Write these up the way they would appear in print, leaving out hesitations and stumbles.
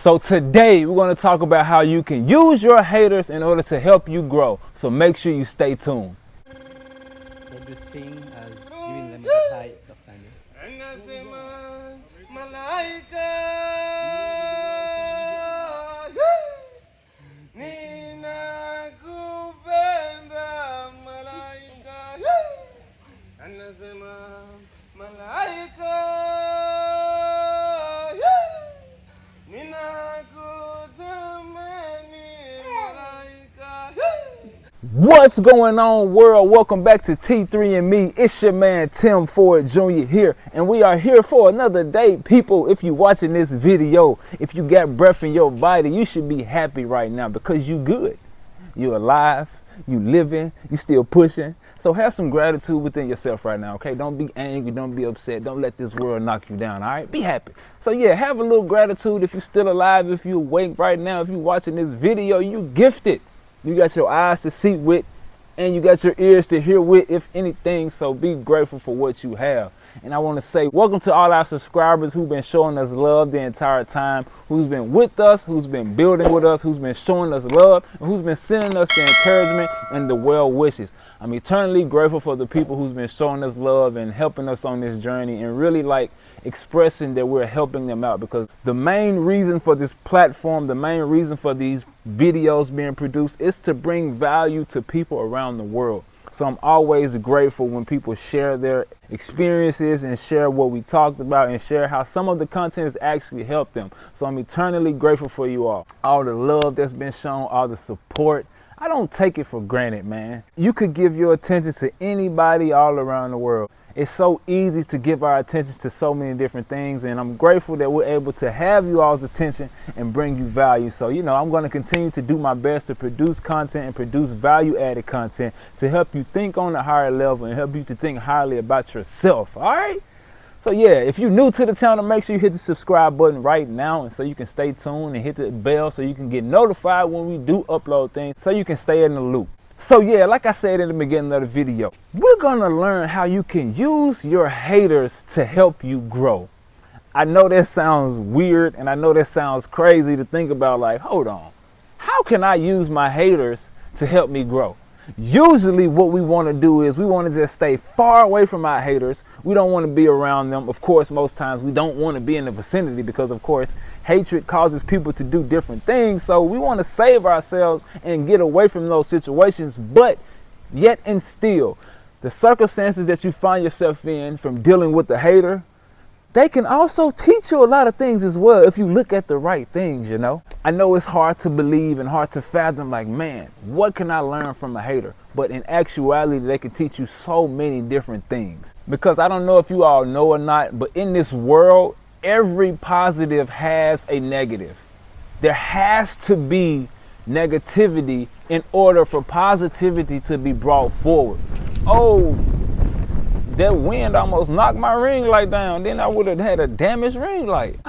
So today we're going to talk about how you can use your haters in order to help you grow. So make sure you stay tuned. What you sing as giving them a high of What's going on, world? Welcome back to T3 and Me. It's your man Tim Ford Jr. here, and we are here for another day. People, if you're watching this video, if you got breath in your body, you should be happy right now because you good. You alive, you living, you still pushing. So have some gratitude within yourself right now, okay? Don't be angry, don't be upset, don't let this world knock you down, all right? Be happy. So yeah, have a little gratitude if you're still alive, if you're awake right now, if you're watching this video, you gifted. You got your eyes to see with, and you got your ears to hear with, if anything. So be grateful for what you have. And I want to say welcome to all our subscribers who've been showing us love the entire time, who's been with us, who's been building with us, who's been showing us love, and who's been sending us the encouragement and the well wishes. I'm eternally grateful for the people who's been showing us love and helping us on this journey and really expressing that we're helping them out, because the main reason for this platform, the main reason for these videos being produced is to bring value to people around the world. So I'm always grateful when people share their experiences and share what we talked about and share how some of the content has actually helped them. So I'm eternally grateful for you all the love that's been shown, all the support. I don't take it for granted, man. You could give your attention to anybody all around the world. It's so easy to give our attention to so many different things, and I'm grateful that we're able to have you all's attention and bring you value. So, I'm going to continue to do my best to produce content and produce value-added content to help you think on a higher level and help you to think highly about yourself, all right? So, yeah, if you're new to the channel, make sure you hit the subscribe button right now, and so you can stay tuned, and hit the bell so you can get notified when we do upload things, so you can stay in the loop. So yeah, like I said in the beginning of the video, we're gonna learn how you can use your haters to help you grow. I know that sounds weird, and I know that sounds crazy to think about, like, hold on, how can I use my haters to help me grow? Usually what we want to do is we want to just stay far away from our haters. We don't want to be around them. Of course, most times we don't want to be in the vicinity because, of course, hatred causes people to do different things. So we want to save ourselves and get away from those situations. But yet and still, the circumstances that you find yourself in from dealing with the hater, they can also teach you a lot of things as well if you look at the right things, I know it's hard to believe and hard to fathom, like, man, what can I learn from a hater? But in actuality, they can teach you so many different things. Because I don't know if you all know or not, but in this world, every positive has a negative. There has to be negativity in order for positivity to be brought forward. Oh, that wind almost knocked my ring light down. Then I would have had a damaged ring light.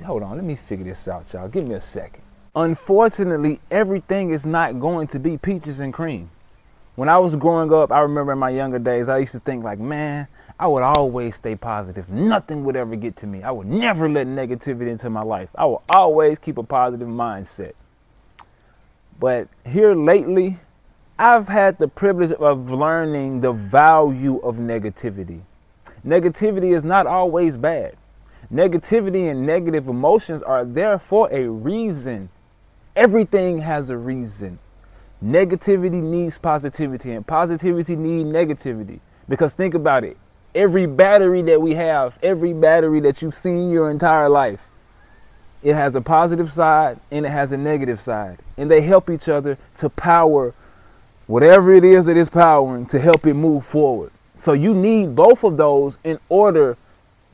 Hold on, let me figure this out, y'all. Give me a second. Unfortunately, everything is not going to be peaches and cream. When I was growing up, I remember in my younger days, I used to think like, man, I would always stay positive. Nothing would ever get to me. I would never let negativity into my life. I will always keep a positive mindset. But here lately, I've had the privilege of learning the value of negativity. Negativity is not always bad. Negativity and negative emotions are there for a reason. Everything has a reason. Negativity needs positivity, and positivity needs negativity. Because think about it. Every battery that we have, every battery that you've seen your entire life, it has a positive side and it has a negative side. And they help each other to power whatever it is that is powering to help it move forward. So you need both of those in order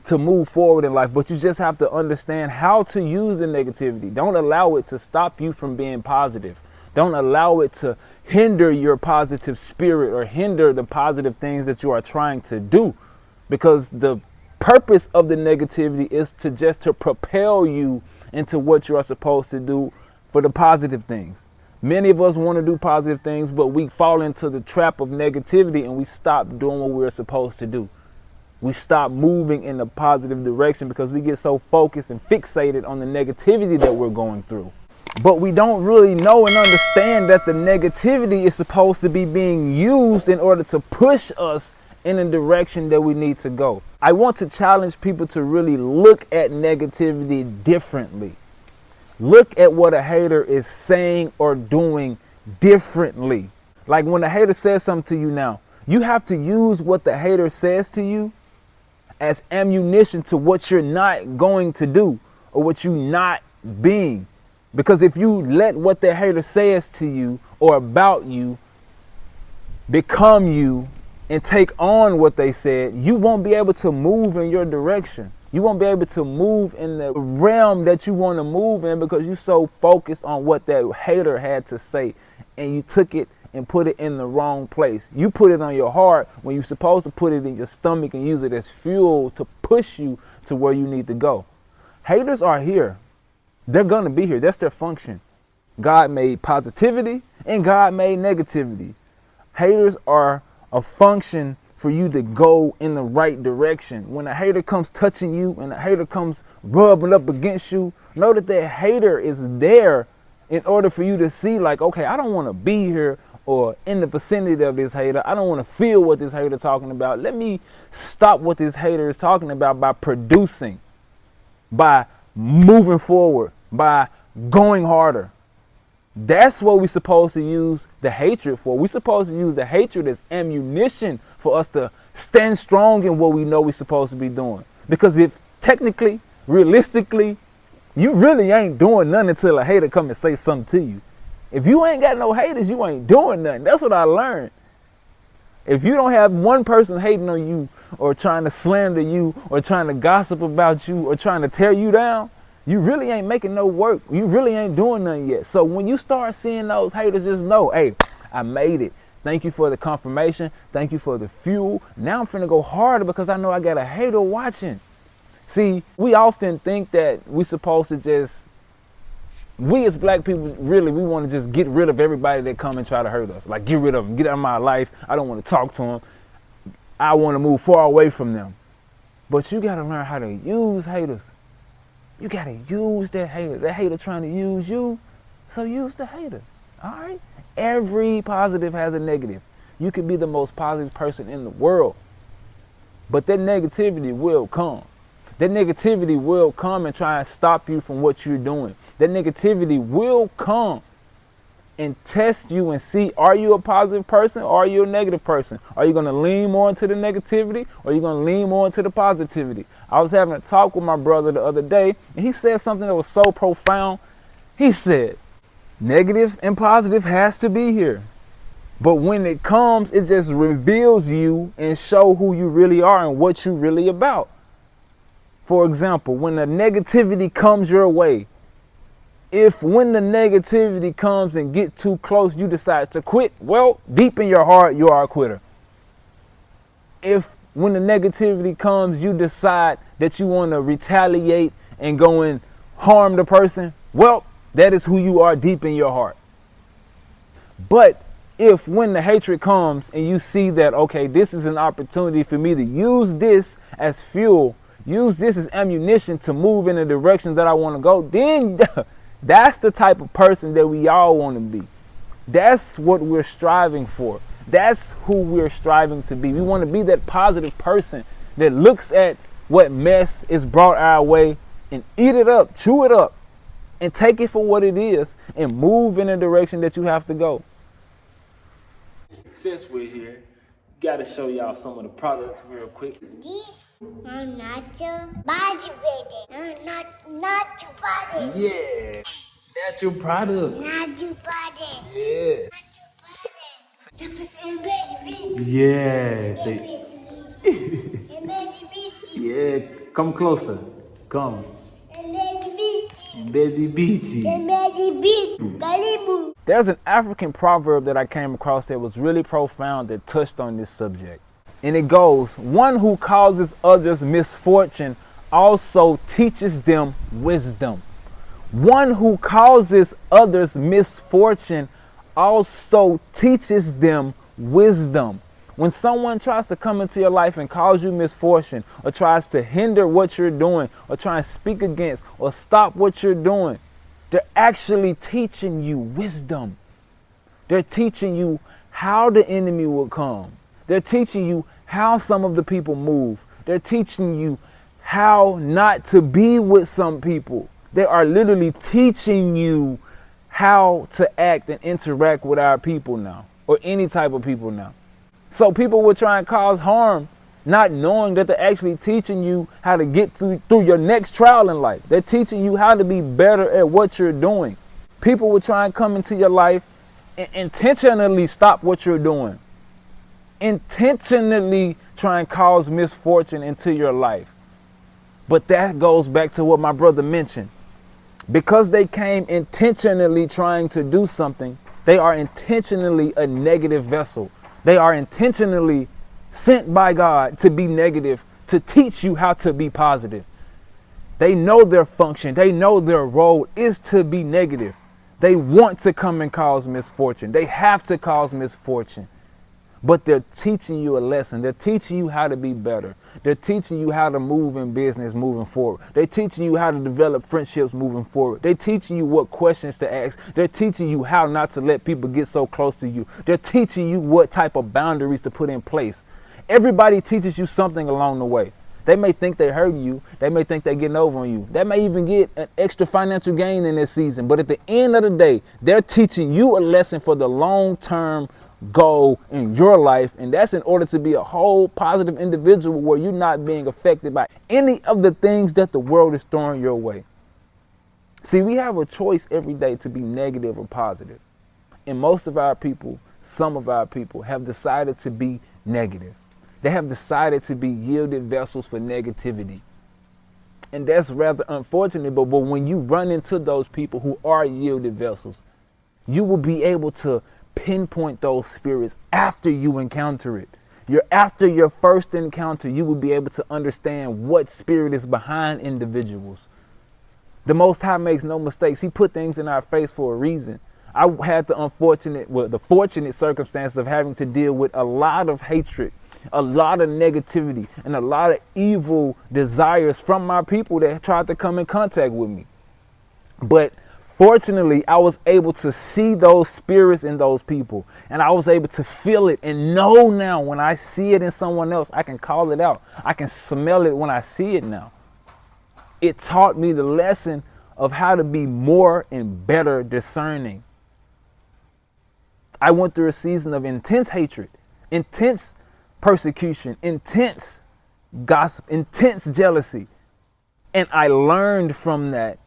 to move forward in life, but you just have to understand how to use the negativity. Don't allow it to stop you from being positive. Don't allow it to hinder your positive spirit or hinder the positive things that you are trying to do, because the purpose of the negativity is to propel you into what you are supposed to do for the positive things. Many of us want to do positive things, but we fall into the trap of negativity and we stop doing what we're supposed to do. We stop moving in the positive direction because we get so focused and fixated on the negativity that we're going through. But we don't really know and understand that the negativity is supposed to be being used in order to push us in a direction that we need to go. I want to challenge people to really look at negativity differently. Look at what a hater is saying or doing differently. Like when a hater says something to you now, you have to use what the hater says to you as ammunition to what you're not going to do or what you're not being. Because if you let what the hater says to you or about you become you and take on what they said, you won't be able to move in your direction. You won't be able to move in the realm that you want to move in because you're so focused on what that hater had to say, and you took it and put it in the wrong place. You put it on your heart when you're supposed to put it in your stomach and use it as fuel to push you to where you need to go. Haters are here. They're going to be here. That's their function. God made positivity and God made negativity. Haters are a function for you to go in the right direction. When a hater comes touching you and a hater comes rubbing up against you, know that that hater is there in order for you to see, like, okay, I don't want to be here or in the vicinity of this hater. I don't want to feel what this hater is talking about. Let me stop what this hater is talking about by producing, by moving forward, by going harder. That's what we're supposed to use the hatred for. We're supposed to use the hatred as ammunition for us to stand strong in what we know we're supposed to be doing. Because if technically, realistically, you really ain't doing nothing until a hater come and say something to you. If you ain't got no haters, you ain't doing nothing. That's what I learned. If you don't have one person hating on you or trying to slander you or trying to gossip about you or trying to tear you down, you really ain't making no work. You really ain't doing nothing yet. So when you start seeing those haters, just know, hey, I made it. Thank you for the confirmation. Thank you for the fuel. Now I'm finna go harder because I know I got a hater watching. See, we often think that we're supposed to just, we as black people, really, we want to just get rid of everybody that come and try to hurt us. Like, get rid of them. Get out of my life. I don't want to talk to them. I want to move far away from them. But you got to learn how to use haters. You got to use that hater. That hater trying to use you, so use the hater, all right? Every positive has a negative. You can be the most positive person in the world, but that negativity will come. That negativity will come and try and stop you from what you're doing. That negativity will come and test you and see, are you a positive person or are you a negative person? Are you going to lean more into the negativity or are you going to lean more into the positivity? I was having a talk with my brother the other day, and he said something that was so profound. He said, negative and positive has to be here. But when it comes, it just reveals you and show who you really are and what you're really about. For example, when the negativity comes your way, if when the negativity comes and get too close, you decide to quit, well, deep in your heart, you are a quitter. If when the negativity comes, you decide that you want to retaliate and go and harm the person, well, that is who you are deep in your heart. But if when the hatred comes and you see that, okay, this is an opportunity for me to use this as fuel, use this as ammunition to move in the direction that I want to go, then that's the type of person that we all want to be. That's what we're striving for. That's who we're striving to be. We want to be that positive person that looks at what mess is brought our way and eat it up, chew it up, and take it for what it is and move in the direction that you have to go. Since we're here, got to show y'all some of the products real quick. This I'm not your body ready. I'm not your body. Yeah, natural product. Not your body. Yeah. Not your body. Yeah. Say. Yeah. Come closer. Come. There's an African proverb that I came across that was really profound that touched on this subject. And it goes, one who causes others misfortune also teaches them wisdom. One who causes others misfortune also teaches them wisdom. When someone tries to come into your life and cause you misfortune, or tries to hinder what you're doing, or try and speak against or stop what you're doing, they're actually teaching you wisdom. They're teaching you how the enemy will come. They're teaching you how some of the people move. They're teaching you how not to be with some people. They are literally teaching you how to act and interact with our people now, or any type of people now. So people will try and cause harm, not knowing that they're actually teaching you how to get through your next trial in life. They're teaching you how to be better at what you're doing. People will try and come into your life and intentionally stop what you're doing. Intentionally try and cause misfortune into your life. But that goes back to what my brother mentioned. Because they came intentionally trying to do something, they are intentionally a negative vessel. They are intentionally sent by God to be negative, to teach you how to be positive. They know their function. They know their role is to be negative. They want to come and cause misfortune. They have to cause misfortune. But they're teaching you a lesson. They're teaching you how to be better. They're teaching you how to move in business moving forward. They're teaching you how to develop friendships moving forward. They're teaching you what questions to ask. They're teaching you how not to let people get so close to you. They're teaching you what type of boundaries to put in place. Everybody teaches you something along the way. They may think they're hurting you. They may think they're getting over on you. They may even get an extra financial gain in this season. But at the end of the day, they're teaching you a lesson for the long-term goal in your life, and that's in order to be a whole positive individual where you're not being affected by any of the things that the world is throwing your way. See, we have a choice every day to be negative or positive, and most of our people, some of our people, have decided to be negative. They have decided to be yielded vessels for negativity, and that's rather unfortunate. But when you run into those people who are yielded vessels, you will be able to pinpoint those spirits after you encounter it. After your first encounter, you will be able to understand what spirit is behind individuals. The Most High makes no mistakes. He put things in our face for a reason. I had the fortunate circumstance of having to deal with a lot of hatred, a lot of negativity, and a lot of evil desires from my people that tried to come in contact with me. But fortunately, I was able to see those spirits in those people, and I was able to feel it and know now when I see it in someone else, I can call it out. I can smell it when I see it now. It taught me the lesson of how to be more and better discerning. I went through a season of intense hatred, intense persecution, intense gossip, intense jealousy, and I learned from that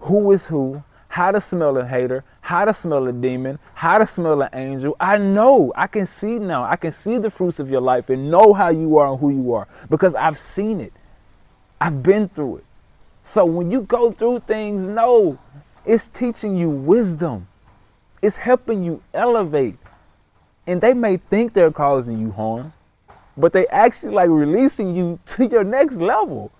who is who, how to smell a hater, how to smell a demon, how to smell an angel. I know, I can see now. I can see the fruits of your life and know how you are and who you are because I've seen it. I've been through it. So when you go through things, know it's teaching you wisdom. It's helping you elevate. And they may think they're causing you harm, but they actually like releasing you to your next level.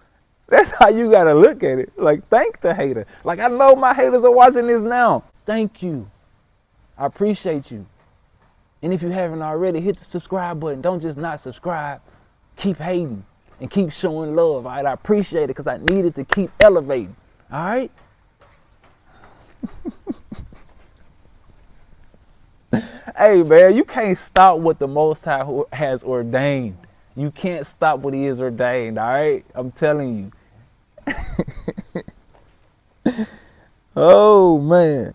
That's how you got to look at it. Like, thank the hater. Like, I know my haters are watching this now. Thank you. I appreciate you. And if you haven't already, hit the subscribe button. Don't just not subscribe. Keep hating and keep showing love. All right, I appreciate it because I needed to keep elevating. All right? Hey, man, you can't stop what the Most High has ordained. You can't stop what he has ordained, all right? I'm telling you. Oh, man.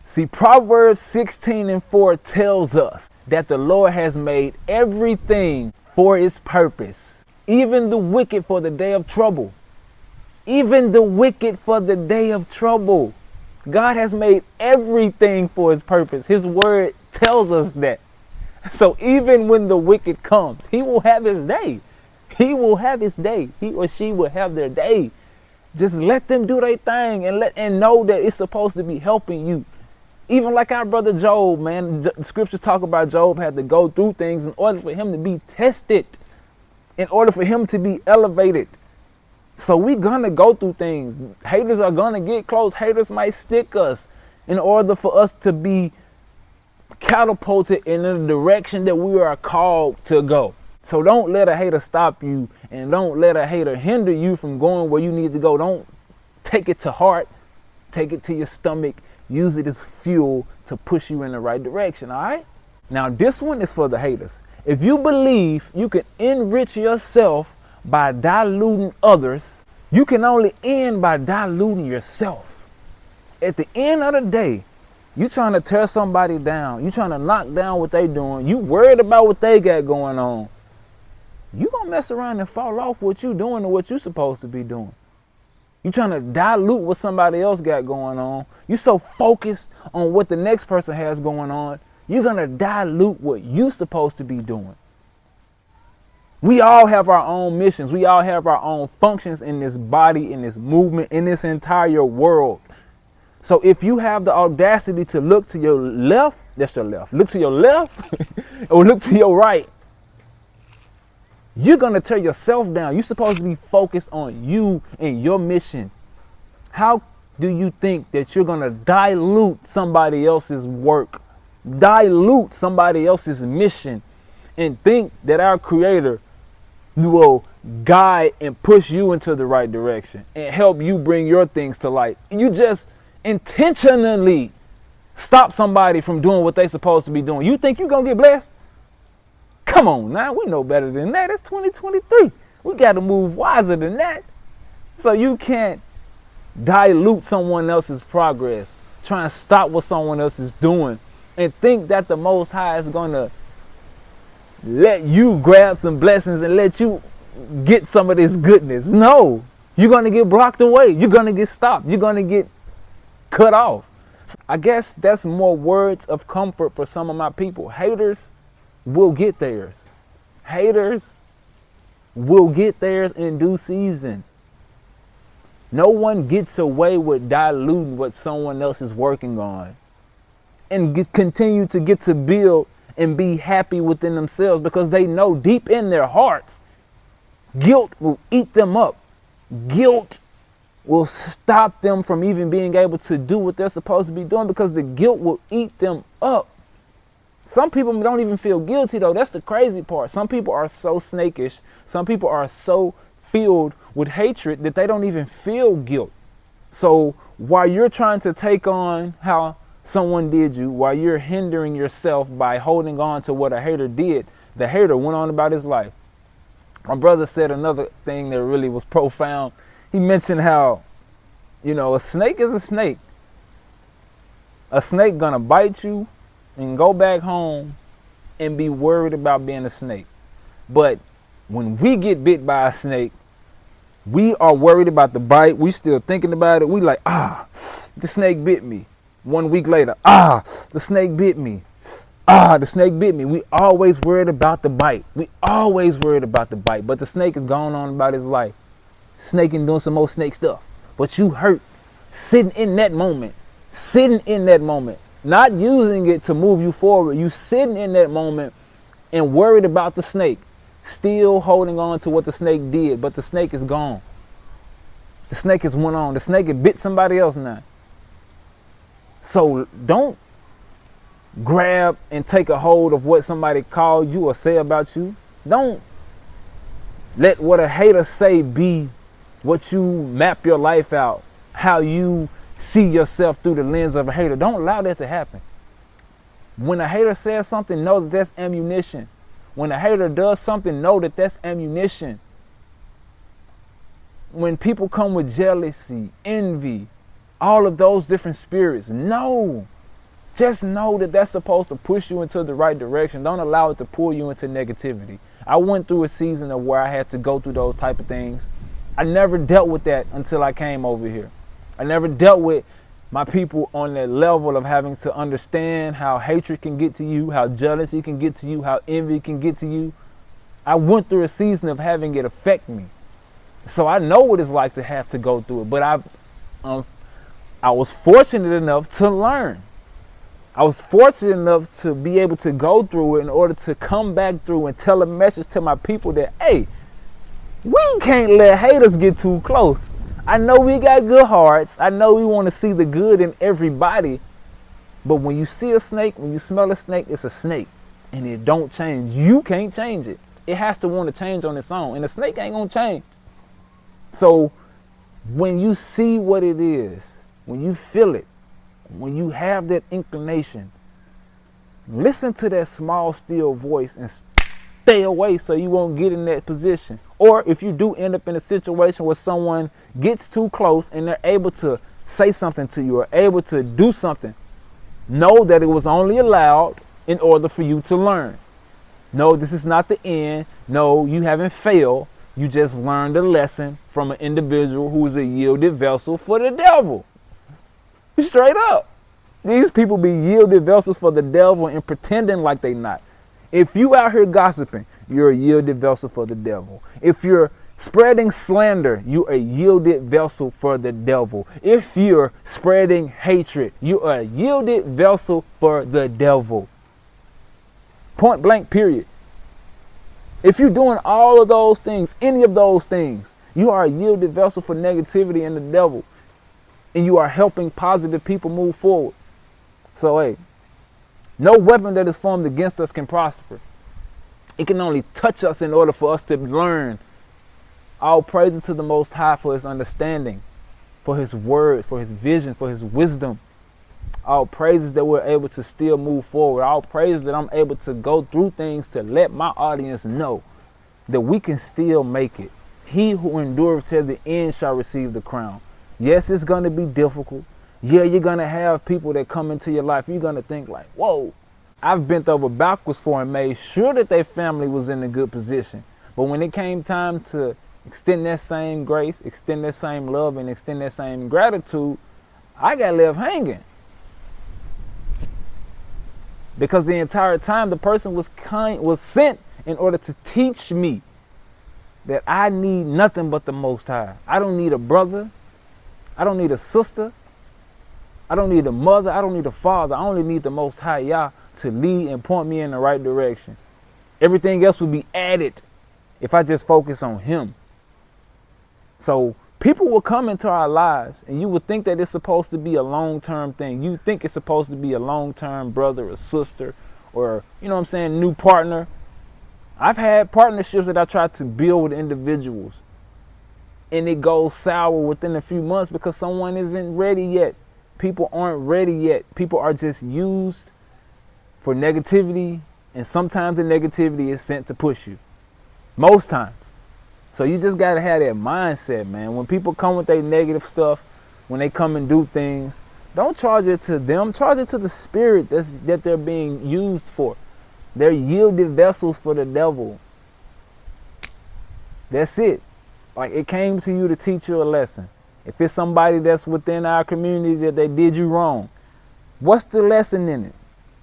See, Proverbs 16:4 tells us that the Lord has made everything for its purpose, even the wicked for the day of trouble. Even the wicked for the day of trouble. God has made everything for his purpose. His word tells us that. So even when the wicked comes, he will have his day. He will have his day. He or she will have their day. Just let them do their thing and know that it's supposed to be helping you. Even like our brother Job, man, the scriptures talk about Job had to go through things in order for him to be tested, in order for him to be elevated. So we're going to go through things. Haters are going to get close. Haters might stick us in order for us to be catapulted in the direction that we are called to go. So don't let a hater stop you, and don't let a hater hinder you from going where you need to go. Don't take it to heart. Take it to your stomach. Use it as fuel to push you in the right direction, all right? Now, this one is for the haters. If you believe you can enrich yourself by diluting others, you can only end by diluting yourself. At the end of the day, you trying to tear somebody down. You trying to knock down what they doing. You worried about what they got going on. You gonna mess around and fall off what you doing and what you supposed to be doing. You trying to dilute what somebody else got going on. You so focused on what the next person has going on, you're gonna dilute what you supposed to be doing. We all have our own missions. We all have our own functions in this body, in this movement, in this entire world. So if you have the audacity to look to your left, that's your left. Look to your left or look to your right. You're going to tear yourself down. You're supposed to be focused on you and your mission. How do you think that you're going to dilute somebody else's work, dilute somebody else's mission, and think that our Creator will guide and push you into the right direction and help you bring your things to light? You just intentionally stop somebody from doing what they're supposed to be doing. You think you're going to get blessed? Come on now, we know better than that. It's 2023. We got to move wiser than that. So you can't dilute someone else's progress, try and stop what someone else is doing, and think that the Most High is going to let you grab some blessings and let you get some of this goodness. No, you're going to get blocked away. You're going to get stopped. You're going to get cut off. I guess that's more words of comfort for some of my people. Haters will get theirs. Haters will get theirs in due season. No one gets away with diluting what someone else is working on and continue to get to build and be happy within themselves, because they know deep in their hearts, guilt will eat them up. Guilt will stop them from even being able to do what they're supposed to be doing, because the guilt will eat them up. Some people don't even feel guilty, though. That's the crazy part. Some people are so snakish. Some people are so filled with hatred that they don't even feel guilt. So while you're trying to take on how someone did you, while you're hindering yourself by holding on to what a hater did, the hater went on about his life. My brother said another thing that really was profound. He mentioned how, a snake is a snake. A snake gonna bite you and go back home and be worried about being a snake. But when we get bit by a snake, we are worried about the bite. We still thinking about it. We like, the snake bit me. 1 week later, the snake bit me. The snake bit me. We always worried about the bite. We always worried about the bite. But the snake is going on about his life. Snake and doing some more snake stuff. But you hurt sitting in that moment. Not using it to move you forward. You sitting in that moment and worried about the snake. Still holding on to what the snake did. But the snake is gone. The snake has went on. The snake had bit somebody else now. So don't grab and take a hold of what somebody called you or say about you. Don't let what a hater say be what you map your life out, how you see yourself through the lens of a hater. Don't allow that to happen. When a hater says something, know that that's ammunition. When a hater does something, know that that's ammunition. When people come with jealousy, envy, all of those different spirits, just know that that's supposed to push you into the right direction. Don't allow it to pull you into negativity. I went through a season of where I had to go through those type of things. I never dealt with that until I came over here. I never dealt with my people on that level of having to understand how hatred can get to you, how jealousy can get to you, how envy can get to you. I went through a season of having it affect me. So I know what it's like to have to go through it. But I was fortunate enough to learn. I was fortunate enough to be able to go through it in order to come back through and tell a message to my people that, hey, we can't let haters get too close. I know we got good hearts. I know we want to see the good in everybody. But when you see a snake, when you smell a snake, it's a snake. And it don't change. You can't change it. It has to want to change on its own. And the snake ain't going to change. So when you see what it is, when you feel it, when you have that inclination, listen to that small, still voice and stay away so you won't get in that position. Or if you do end up in a situation where someone gets too close and they're able to say something to you or able to do something, know that it was only allowed in order for you to learn. No, this is not the end. No, you haven't failed. You just learned a lesson from an individual who is a yielded vessel for the devil. Straight up. These people be yielded vessels for the devil and pretending like they not. If you out here gossiping, you're a yielded vessel for the devil. If you're spreading slander, you're a yielded vessel for the devil. If you're spreading hatred, you're a yielded vessel for the devil. Point blank, period. If you're doing all of those things, any of those things, you are a yielded vessel for negativity and the devil. And you are helping positive people move forward. So, hey, no weapon that is formed against us can prosper. It can only touch us in order for us to learn. All praises to the Most High for his understanding, for his words, for his vision, for his wisdom. All praises that we're able to still move forward. All praises that I'm able to go through things to let my audience know that we can still make it. He who endureth till the end shall receive the crown. Yes, it's going to be difficult. Yeah, you're going to have people that come into your life. You're going to think like, whoa, I've bent over backwards for and made sure that their family was in a good position. But when it came time to extend that same grace, extend that same love, and extend that same gratitude, I got left hanging. Because the entire time the person was sent in order to teach me that I need nothing but the Most High. I don't need a brother. I don't need a sister. I don't need a mother. I don't need a father. I only need the Most High Yah to lead and point me in the right direction. Everything else will be added if I just focus on him. So people will come into our lives and you would think that it's supposed to be a long-term thing. You think it's supposed to be a long-term brother or sister or, you know what I'm saying, new partner. I've had partnerships that I tried to build with individuals and it goes sour within a few months because someone isn't ready yet. People aren't ready yet. People are just used for negativity, and sometimes the negativity is sent to push you. Most times. So you just got to have that mindset, man. When people come with their negative stuff, when they come and do things, don't charge it to them. Charge it to the spirit that they're being used for. They're yielded vessels for the devil. That's it. Like, it came to you to teach you a lesson. If it's somebody that's within our community that they did you wrong, what's the lesson in it?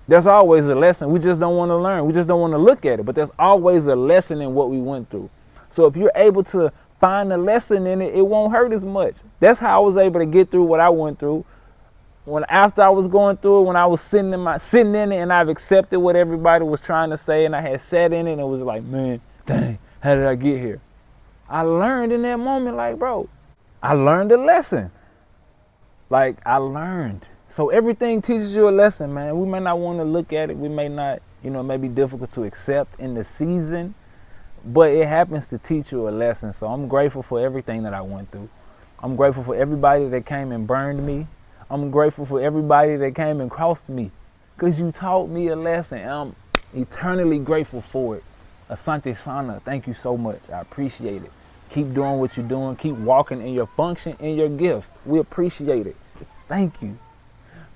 There's always a lesson. We just don't want to learn. We just don't want to look at it. But there's always a lesson in what we went through. So if you're able to find a lesson in it, it won't hurt as much. That's how I was able to get through what I went through. After I was going through it, when I was sitting in it and I've accepted what everybody was trying to say and I had sat in it and it was like, man, dang, how did I get here? I learned in that moment, like, bro, I learned a lesson. Like, I learned. So everything teaches you a lesson, man. We may not want to look at it. We may not, it may be difficult to accept in the season, but it happens to teach you a lesson. So I'm grateful for everything that I went through. I'm grateful for everybody that came and burned me. I'm grateful for everybody that came and crossed me because you taught me a lesson. And I'm eternally grateful for it. Asante Sana, thank you so much. I appreciate it. Keep doing what you're doing. Keep walking in your function and your gift. We appreciate it. Thank you.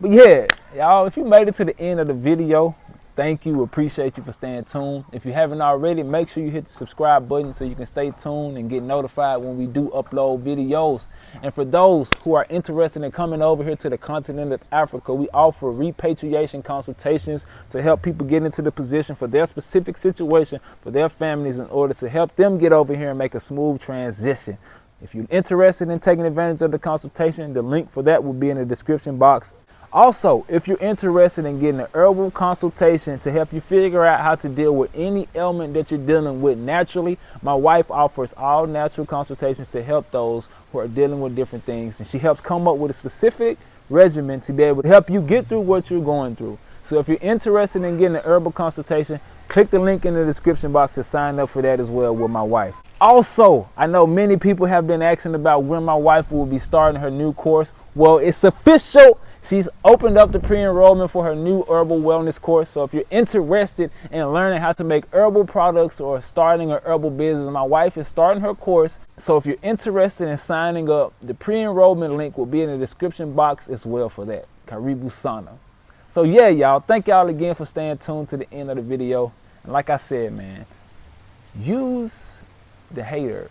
But yeah, y'all, if you made it to the end of the video, thank you. Appreciate you for staying tuned. If you haven't already, make sure you hit the subscribe button so you can stay tuned and get notified when we do upload videos. And for those who are interested in coming over here to the continent of Africa, we offer repatriation consultations to help people get into the position for their specific situation, for their families, in order to help them get over here and make a smooth transition. If you're interested in taking advantage of the consultation, the link for that will be in the description box. Also, if you're interested in getting an herbal consultation to help you figure out how to deal with any ailment that you're dealing with naturally, my wife offers all natural consultations to help those who are dealing with different things. And she helps come up with a specific regimen to be able to help you get through what you're going through. So if you're interested in getting an herbal consultation, click the link in the description box to sign up for that as well with my wife. Also, I know many people have been asking about when my wife will be starting her new course. Well, it's official. She's opened up the pre-enrollment for her new herbal wellness course. So if you're interested in learning how to make herbal products or starting an herbal business, my wife is starting her course. So if you're interested in signing up, the pre-enrollment link will be in the description box as well for that. Karibu Sana. So yeah, y'all, thank y'all again for staying tuned to the end of the video. And like I said, man, use the hater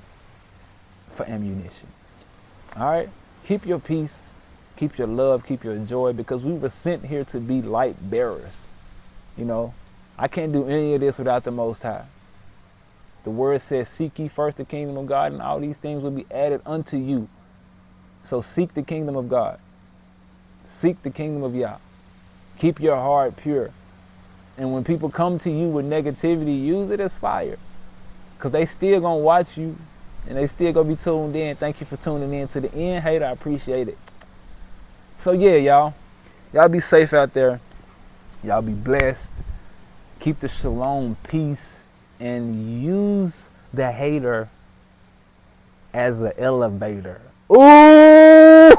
for ammunition. All right? Keep your peace, keep your love, keep your joy, because we were sent here to be light bearers. You know, I can't do any of this without the Most High. The word says, seek ye first the kingdom of God, and all these things will be added unto you. So seek the kingdom of God. Seek the kingdom of Yah. Keep your heart pure. And when people come to you with negativity, use it as fire. Because they still going to watch you. And they still going to be tuned in. Thank you for tuning in to the end. Hater, I appreciate it. So yeah, y'all. Y'all be safe out there. Y'all be blessed. Keep the shalom, peace. And use the hater as an elevator. Ooh!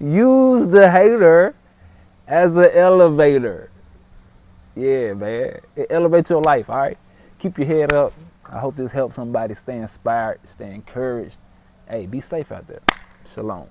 Use the hater as an elevator. Yeah, man. It elevates your life, all right? Keep your head up. I hope this helps somebody stay inspired, stay encouraged. Hey, be safe out there. Shalom.